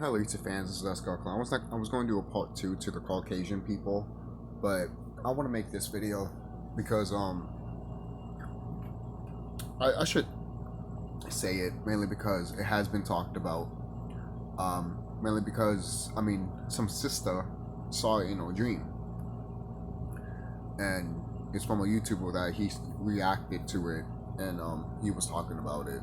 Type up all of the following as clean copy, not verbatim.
Hello, YouTube fans. This is TheSkullKlown. I was going to do a part 2 to the Caucasian people, but I want to make this video because I should say it mainly because it has been talked about. Mainly because some sister saw it in a dream, and it's from a YouTuber that he reacted to it, and he was talking about it.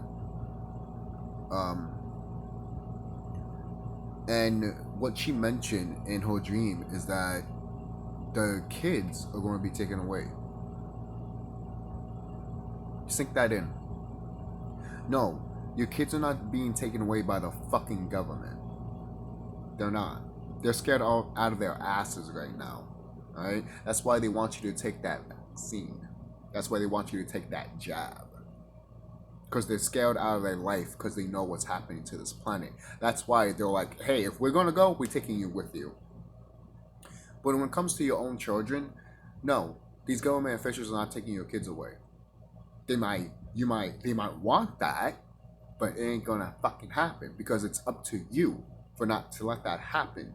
And what she mentioned in her dream is that the kids are going to be taken away. Sink that in. No, your kids are not being taken away by the fucking government. They're not. They're scared out of their asses right now. Alright? That's why they want you to take that vaccine. That's why they want you to take that jab. Because they're scared out of their life because they know what's happening to this planet. That's why they're like, hey, if we're going to go, we're taking you with you. But when it comes to your own children, no, these government officials are not taking your kids away. They might want that, but it ain't gonna fucking happen because it's up to you for not to let that happen.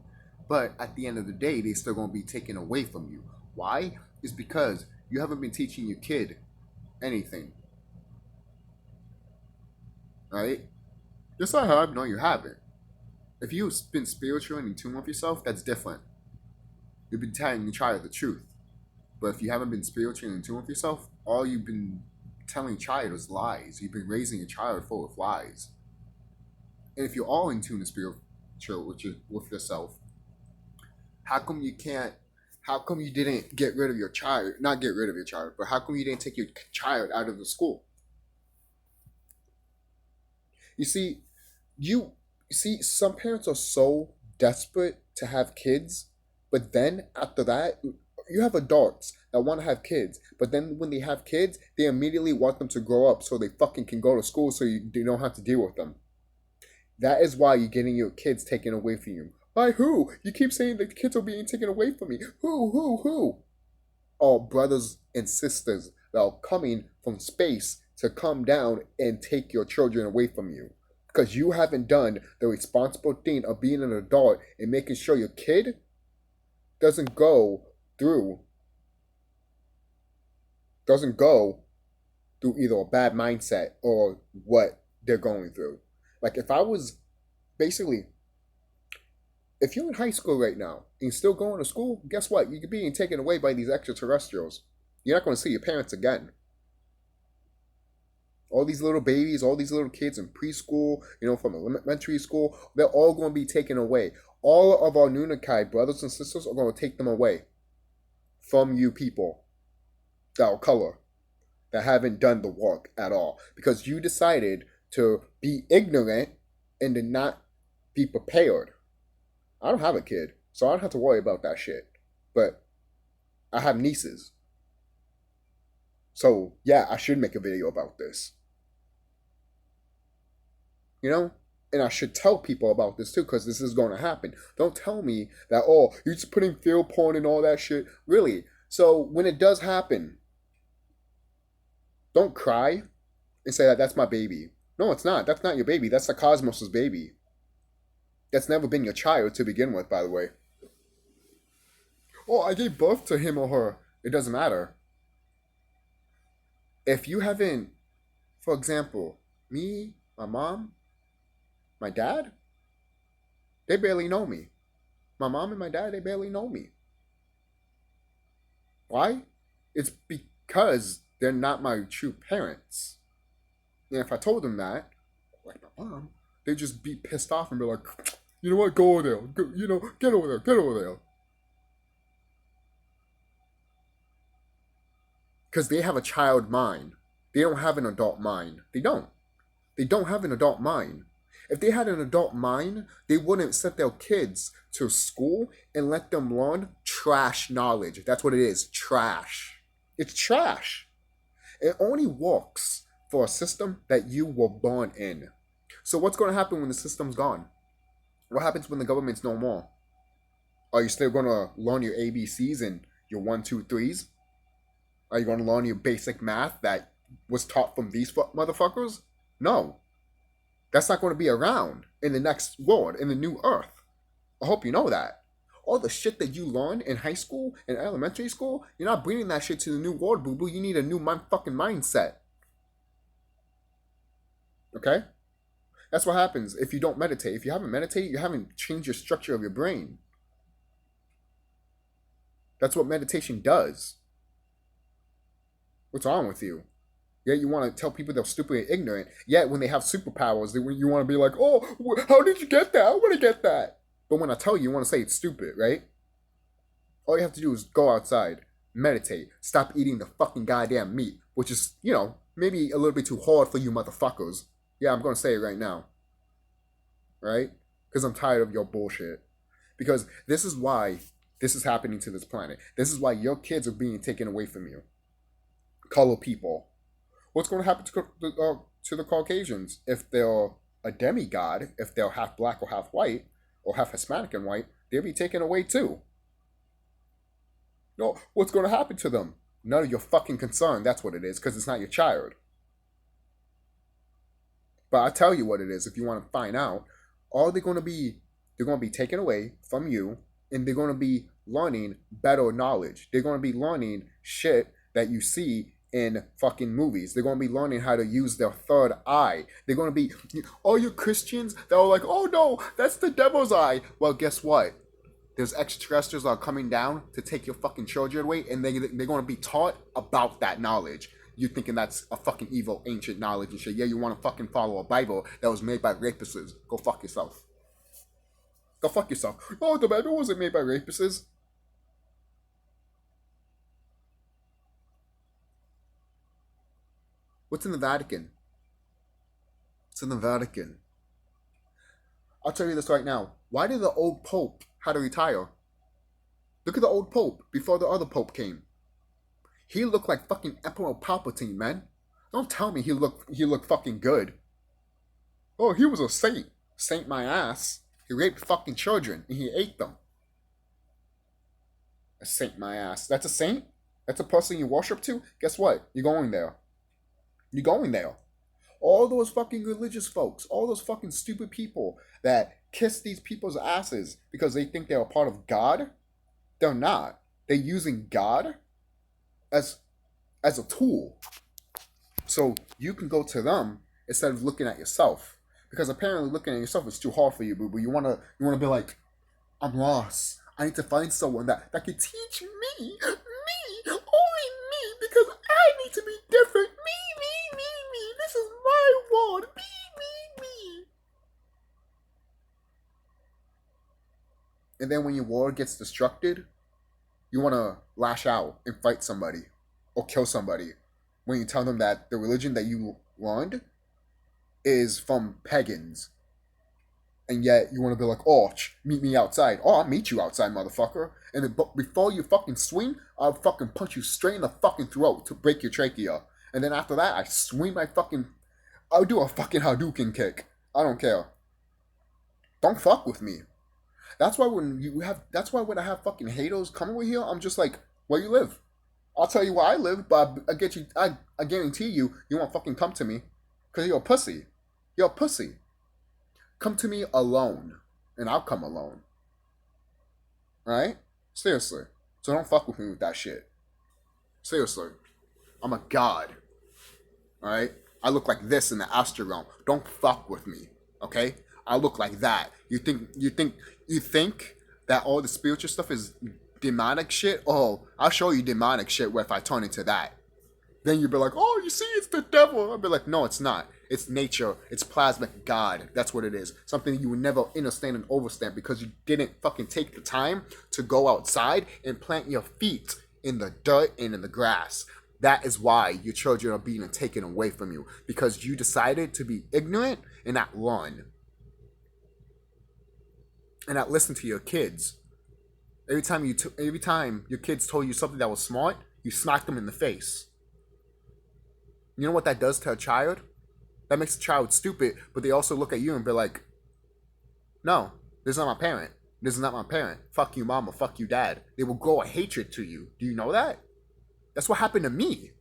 But at the end of the day, they still gonna be taken away from you. Why? It's because you haven't been teaching your kid anything. Right? Just like how I know you haven't. If you've been spiritual and in tune with yourself, that's different. You've been telling your child the truth. But if you haven't been spiritual and in tune with yourself, all you've been telling your child is lies. You've been raising your child full of lies. And if you're all in tune and spiritual with yourself, how come you didn't get rid of your child? Not get rid of your child, but how come you didn't take your child out of the school? You see, some parents are so desperate to have kids, but then after that, you have adults that want to have kids, but then when they have kids, they immediately want them to grow up so they fucking can go to school so you don't have to deal with them. That is why you're getting your kids taken away from you. By who? You keep saying the kids are being taken away from me. Who? All brothers and sisters that are coming from space to come down and take your children away from you. Because you haven't done the responsible thing of being an adult and making sure your kid doesn't go through either a bad mindset or what they're going through. Like if you're in high school right now and you're still going to school, guess what? You're being taken away by these extraterrestrials. You're not going to see your parents again. All these little babies, all these little kids in preschool, from elementary school, they're all going to be taken away. All of our Nunakai brothers and sisters are going to take them away from you people that are color, that haven't done the work at all. Because you decided to be ignorant and to not be prepared. I don't have a kid, so I don't have to worry about that shit. But I have nieces. So, yeah, I should make a video about this. And I should tell people about this too, because this is going to happen. Don't tell me that, oh, you're just putting field porn and all that shit. Really? So, when it does happen, don't cry and say that that's my baby. No, it's not. That's not your baby. That's the cosmos' baby. That's never been your child to begin with, by the way. Oh, I gave birth to him or her. It doesn't matter. If you haven't, for example, me, my mom, my dad, they barely know me. My mom and my dad, they barely know me. Why? It's because they're not my true parents. And if I told them that, like my mom, they'd just be pissed off and be like, you know what, go over there. Go, get over there. Because they have a child mind. They don't have an adult mind. They don't have an adult mind. If they had an adult mind, they wouldn't send their kids to school and let them learn trash knowledge. That's what it is, trash. It's trash. It only works for a system that you were born in. So what's going to happen when the system's gone? What happens when the government's no more? Are you still going to learn your ABCs and your 1, 2, 3s? Are you going to learn your basic math that was taught from these motherfuckers? No. That's not going to be around in the next world, in the new earth. I hope you know that. All the shit that you learned in high school and elementary school, you're not bringing that shit to the new world, boo boo. You need a new fucking mindset. Okay? That's what happens if you don't meditate. If you haven't meditated, you haven't changed your structure of your brain. That's what meditation does. What's wrong with you? Yet you want to tell people they're stupid and ignorant. Yet when they have superpowers, you want to be like, oh, how did you get that? I want to get that. But when I tell you, you want to say it's stupid, right? All you have to do is go outside, meditate, stop eating the fucking goddamn meat, which is, maybe a little bit too hard for you motherfuckers. Yeah, I'm going to say it right now. Right? Because I'm tired of your bullshit. Because this is why this is happening to this planet. This is why your kids are being taken away from you. Color people. What's going to happen to the Caucasians if they're a demigod, if they're half black or half white, or half Hispanic and white? They'll be taken away too. No, what's going to happen to them? None of your fucking concern. That's what it is, because it's not your child. But I'll tell you what it is if you want to find out. They're going to be taken away from you, and they're going to be learning better knowledge. They're going to be learning shit that you see in fucking movies. They're going to be learning how to use their third eye. They're going to be, all you Christians that are like, oh no, that's the devil's eye. Well, guess what? There's extraterrestrials that are coming down to take your fucking children away, and they're going to be taught about that knowledge. You thinking that's a fucking evil ancient knowledge and shit. Yeah, you want to fucking follow a Bible that was made by rapists. Go fuck yourself. Go fuck yourself. Oh, the Bible wasn't made by rapists. What's in the Vatican? It's in the Vatican. I'll tell you this right now. Why did the old Pope have to retire? Look at the old Pope before the other Pope came. He looked like fucking Emperor Palpatine, man. Don't tell me he looked fucking good. Oh, he was a saint. Saint my ass. He raped fucking children and he ate them. A saint my ass. That's a saint? That's a person you worship to? Guess what? You're going there. You're going there. All those fucking religious folks, all those fucking stupid people that kiss these people's asses because they think they're a part of God, they're not. They're using God as a tool. So you can go to them instead of looking at yourself. Because apparently looking at yourself is too hard for you, boo boo. You wanna be like, I'm lost. I need to find someone that can teach me, only me, because I need to be different. Me. This is my world. Me. And then when your world gets destructed, you want to lash out and fight somebody or kill somebody when you tell them that the religion that you learned is from pagans. And yet you want to be like, oh, meet me outside. Oh, I'll meet you outside, motherfucker. And then, but before you fucking swing, I'll fucking punch you straight in the fucking throat to break your trachea. And then after that, I'll do a fucking Hadouken kick. I don't care. Don't fuck with me. That's why when I have fucking haters coming over here, I'm just like, where you live? I'll tell you where I live, but I guarantee you won't fucking come to me. Because you're a pussy. You're a pussy. Come to me alone. And I'll come alone. Alright? Seriously. So don't fuck with me with that shit. Seriously. I'm a god. Alright? I look like this in the astral realm. Don't fuck with me. Okay? I look like that. You think that all the spiritual stuff is demonic shit? Oh, I'll show you demonic shit if I turn into that. Then you'd be like, oh, you see, it's the devil. I'd be like, no, it's not. It's nature. It's plasmic God. That's what it is. Something you would never understand and overstand because you didn't fucking take the time to go outside and plant your feet in the dirt and in the grass. That is why your children are being taken away from you. Because you decided to be ignorant and not learn. And not listen to your kids. Every time your kids told you something that was smart, you smacked them in the face. You know what that does to a child? That makes a child stupid, but they also look at you and be like, no, this is not my parent. This is not my parent. Fuck you, mama. Fuck you, dad. They will grow a hatred to you. Do you know that? That's what happened to me.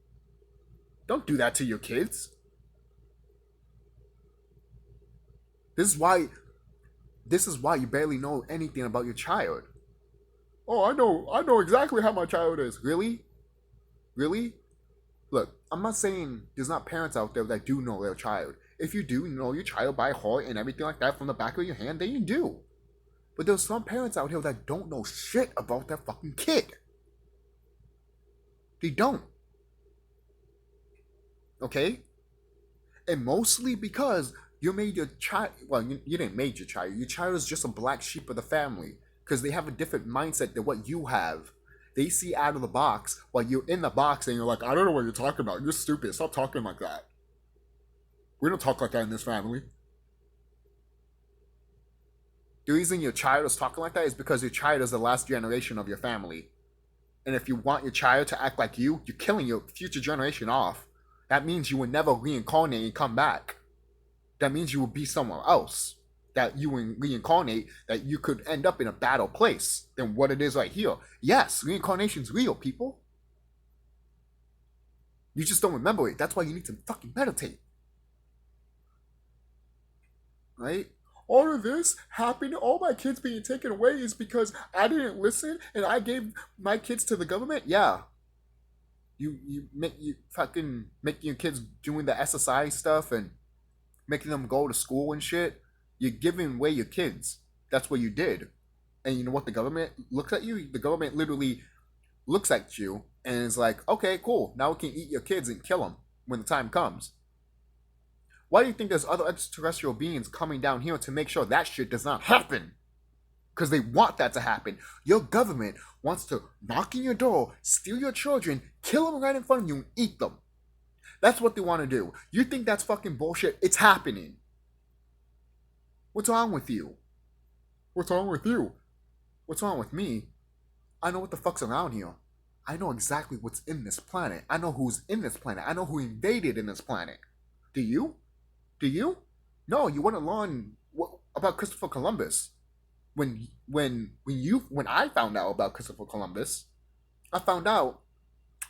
Don't do that to your kids. This is why. This is why you barely know anything about your child. Oh, I know exactly how my child is. Really? Really? Look, I'm not saying there's not parents out there that do know their child. If you do know your child by heart and everything like that from the back of your hand, then you do. But there's some parents out here that don't know shit about their fucking kid. They don't. Okay? And mostly because you made your child, well, you didn't make your child. Your child is just a black sheep of the family because they have a different mindset than what you have. They see out of the box while you're in the box and you're like, I don't know what you're talking about. You're stupid. Stop talking like that. We don't talk like that in this family. The reason your child is talking like that is because your child is the last generation of your family. And if you want your child to act like you're killing your future generation off. That means you will never reincarnate and come back. That means you will be somewhere else. That you will reincarnate, that you could end up in a better place than what it is right here. Yes, reincarnation's real, people. You just don't remember it. That's why you need to fucking meditate. Right? All of this happened, all my kids being taken away is because I didn't listen and I gave my kids to the government? Yeah. You fucking making your kids doing the SSI stuff and making them go to school and shit. You're giving away your kids. That's what you did. And you know what? The government looks at you. The government literally looks at you and is like, okay, cool. Now we can eat your kids and kill them when the time comes. Why do you think there's other extraterrestrial beings coming down here to make sure that shit does not happen? Because they want that to happen. Your government wants to knock on your door, steal your children, kill them right in front of you, and eat them. That's what they want to do. You think that's fucking bullshit? It's happening. What's wrong with you? What's wrong with you? What's wrong with me? I know what the fuck's around here. I know exactly what's in this planet. I know who's in this planet. I know who invaded in this planet. Do you? Do you? No, you want to learn about Christopher Columbus. When I found out about Christopher Columbus, I found out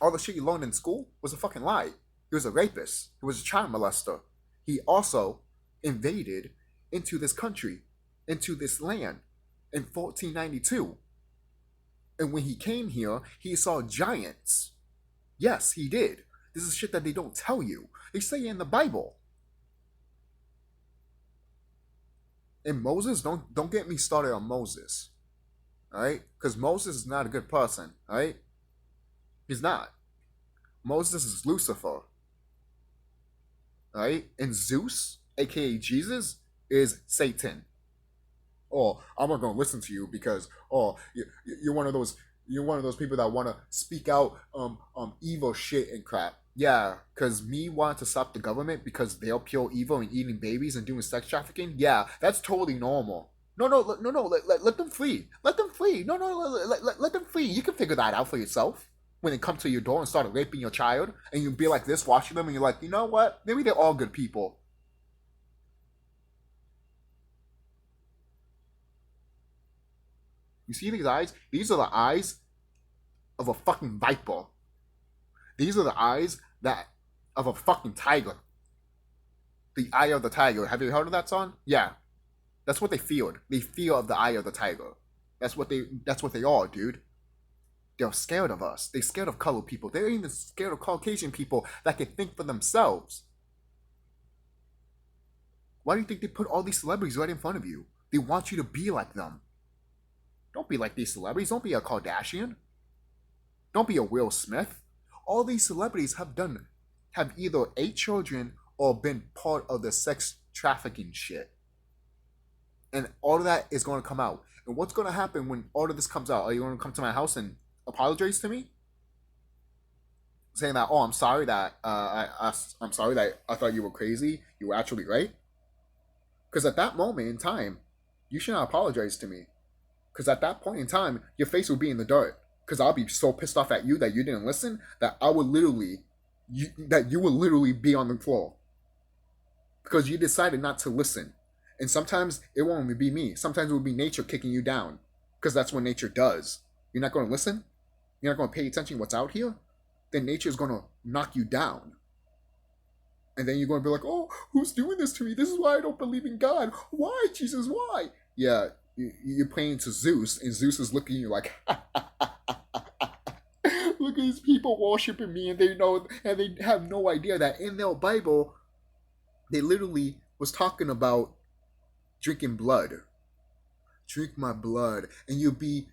all the shit you learned in school was a fucking lie. He was a rapist. He was a child molester. He also invaded into this country, into this land in 1492. And when he came here, he saw giants. Yes, he did. This is shit that they don't tell you. They say it in the Bible. And Moses, don't get me started on Moses. Alright? Because Moses is not a good person. Alright? He's not. Moses is Lucifer. Alright? And Zeus, aka Jesus, is Satan. Oh, I'm not gonna listen to you because you're one of those people that want to speak out evil shit and crap. Yeah, because me wanting to stop the government because they're pure evil and eating babies and doing sex trafficking. Yeah, that's totally normal. No, let them free. Let them free. No, let them free. You can figure that out for yourself. When they come to your door and start raping your child, and you be like this, watching them, and you're like, you know what? Maybe they're all good people. You see these eyes? These are the eyes of a fucking viper. These are the eyes of a fucking tiger. The eye of the tiger. Have you heard of that song? Yeah. That's what they feared. They fear of the eye of the tiger. That's what they are, dude. They're scared of us. They're scared of colored people. They're even scared of Caucasian people that can think for themselves. Why do you think they put all these celebrities right in front of you? They want you to be like them. Don't be like these celebrities. Don't be a Kardashian. Don't be a Will Smith. All these celebrities have either ate children or been part of the sex trafficking shit. And all of that is going to come out. And what's going to happen when all of this comes out? Are you going to come to my house and apologize to me? Saying that, oh, I'm sorry that I'm sorry that I thought you were crazy. You were actually right. Because at that moment in time, you should not apologize to me. Because at that point in time, your face will be in the dirt. Because I'll be so pissed off at you that you didn't listen that you will literally be on the floor. Because you decided not to listen. And sometimes it won't even be me. Sometimes it will be nature kicking you down. Because that's what nature does. You're not going to listen? You're not going to pay attention to what's out here? Then nature is going to knock you down. And then you're going to be like, oh, who's doing this to me? This is why I don't believe in God. Why, Jesus? Why? Yeah, you're praying to Zeus, and Zeus is looking at you like, look at these people worshiping me, and they know, and they have no idea that in their Bible, they literally was talking about drinking blood. Drink my blood, and you'll be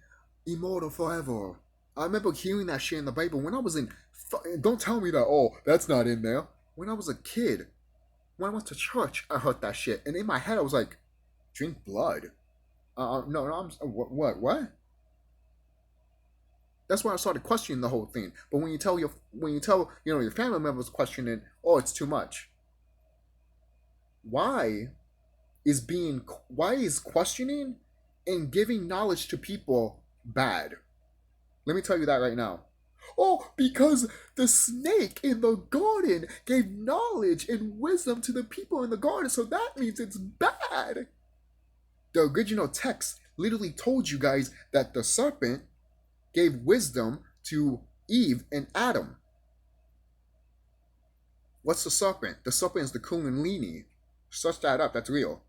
immortal forever. I remember hearing that shit in the Bible when I was in. Don't tell me that. Oh, that's not in there. When I was a kid, when I went to church, I heard that shit, and in my head, I was like, "Drink blood." No, I'm what? That's why I started questioning the whole thing. But when you tell your family members questioning, oh, it's too much. Why is questioning and giving knowledge to people bad? Let me tell you that right now. Oh, because the snake in the garden gave knowledge and wisdom to the people in the garden, so that means it's bad. The original text literally told you guys that the serpent gave wisdom to Eve and Adam. What's the serpent? The serpent is the Kundalini. Search that up, that's real.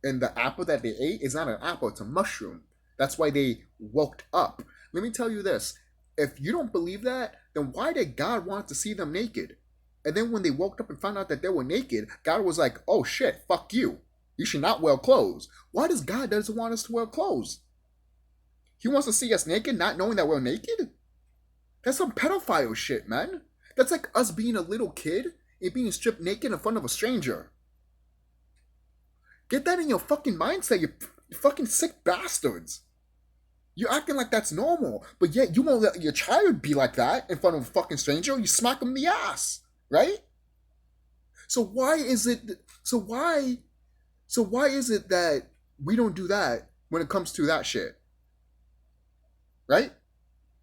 And the apple that they ate is not an apple, it's a mushroom. That's why they woke up. Let me tell you this. If you don't believe that, then why did God want to see them naked? And then when they woke up and found out that they were naked, God was like, oh shit, fuck you. You should not wear clothes. Why does God doesn't want us to wear clothes? He wants to see us naked, not knowing that we're naked? That's some pedophile shit, man. That's like us being a little kid and being stripped naked in front of a stranger. Get that in your fucking mindset, you fucking sick bastards. You're acting like that's normal, but yet you won't let your child be like that in front of a fucking stranger. You smack him in the ass, right? So why is it that we don't do that when it comes to that shit? Right?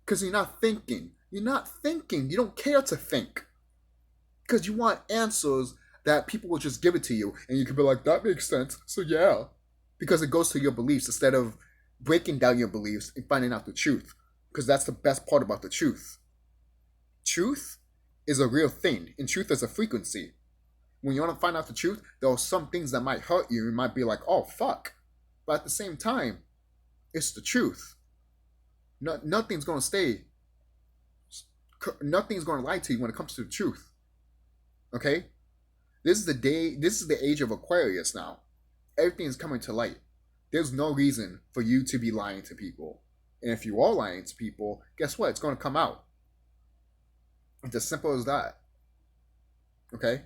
Because you're not thinking. You're not thinking. You don't care to think. Because you want answers that people will just give it to you. And you can be like, that makes sense. So yeah. Because it goes to your beliefs instead of breaking down your beliefs and finding out the truth. Because that's the best part about the truth. Truth is a real thing. And truth is a frequency. When you want to find out the truth, there are some things that might hurt you. You might be like, oh, fuck. But at the same time, it's the truth. Nothing's going to stay. Nothing's going to lie to you when it comes to the truth. Okay? This is the age of Aquarius now. Everything's coming to light. There's no reason for you to be lying to people. And if you are lying to people, guess what? It's going to come out. It's as simple as that. Okay?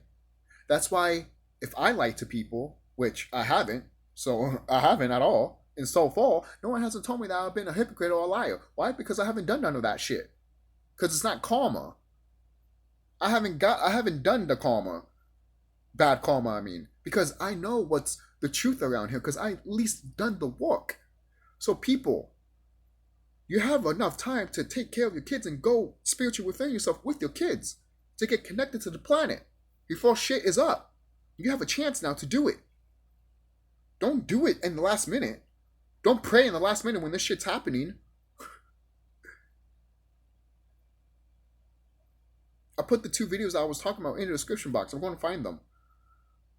That's why if I lie to people, which I haven't, so I haven't at all, and so far, no one hasn't told me that I've been a hypocrite or a liar. Why? Because I haven't done none of that shit. Because it's not karma. I haven't done the karma. Bad karma, I mean. Because I know what's the truth around here, because I at least done the work. So people, you have enough time to take care of your kids and go spiritual within yourself with your kids to get connected to the planet before shit is up. You have a chance now to do it. Don't do it in the last minute. Don't pray in the last minute when this shit's happening. I put the 2 videos I was talking about in the description box. I'm going to find them.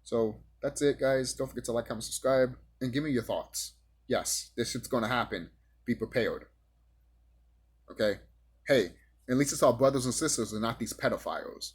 So that's it, guys. Don't forget to like, comment, subscribe, and give me your thoughts. Yes, this shit's going to happen. Be prepared. Okay? Hey, at least it's our brothers and sisters and not these pedophiles.